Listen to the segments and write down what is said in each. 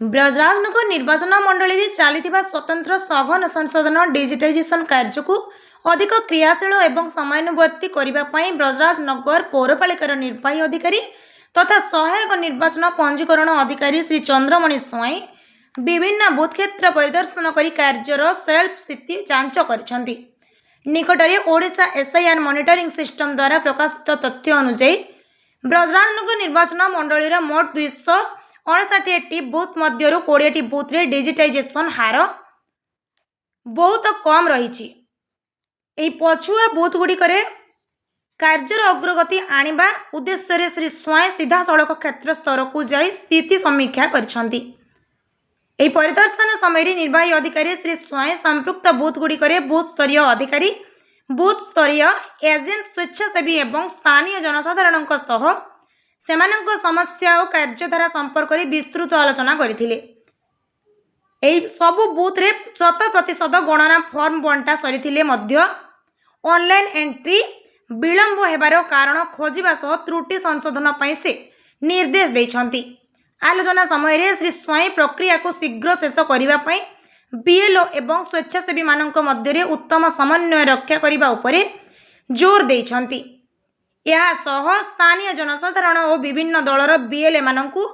ब्रजराजनगर निर्वाचन मंडली में चली स्वतंत्र सघन संशोधन डिजिटाइजेशन कार्य को अधिक क्रियाशील एवं समयानुवर्ती करने ब्रजराजनगर पौरपालिकार निर्वाही अधिकारी तथा सहायक निर्वाचन पंजीकरण अधिकारी श्री चंद्रमणि स्वाई विभिन्न बूथ क्षेत्र परिदर्शन कर कार्यर सेल्फ स्थिति जांच कर निकटरे ओडिशा एसआईआर मॉनिटरिंग सिस्टम द्वारा प्रकाशित तथ्य अनुसार ब्रजराजनगर निर्वाचन मंडलीर मोट 259 बूथ मध्य 20 बूथ रे डिजिटाइजेशन हार बहुत कम रही। पछुआ बूथ गुड़िक कार्यर अग्रगति आनिबा उद्देश्य श्री स्वाई सीधा सड़क क्षेत्र स्तर को जाई स्थिति समीक्षा करछंती। परिदर्शन समय निर्वाही अधिकारी श्री स्वाई संपृक्त बूथ गुड़िक बूथ स्तरीय अधिकारी बूथ स्तरीय एजेंट स्वेच्छासेवी एवं स्थानीय जनसाधारण सेमानंक समस्या और कार्यधारा संपर्क में विस्तृत आलोचना करथिले। सबु बूथ रे 100% गणना फॉर्म बंटा सरीथिले मध्य ऑनलाइन एंट्री विलंब हेबार कारण खोजिबा सह त्रुटि संशोधन पई से निर्देश दैछंती। आलोचना समय श्री स्वाई प्रक्रिया को शीघ्र शेष करने पई बीएलओ एवं स्वेच्छासेवी मानक मध्य उत्तम समन्वय रक्षा करने उपरे जोर दैछंती। यह सह स्थानीय जनसाधारण और विभिन्न दलर बीएलए मानकु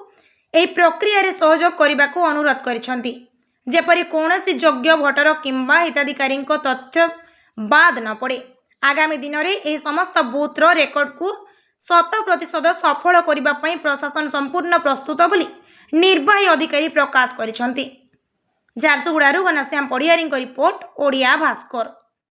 एही प्रक्रिया रे सहयोग करने को अनुरोध करिसंती जेपरि कौनसी योग्य भोटर किंबा हिताधिकारी तथ्य बाद न पड़े। आगामी दिन में यह समस्त बूथर रेकर्ड को 100% सफल करने पई प्रशासन संपूर्ण प्रस्तुत बोली निर्वाही अधिकारी प्रकाश करिसंती। झारसुगुड़ारू घनश्याम पढ़ियारी रिपोर्ट ओडिया भास्कर।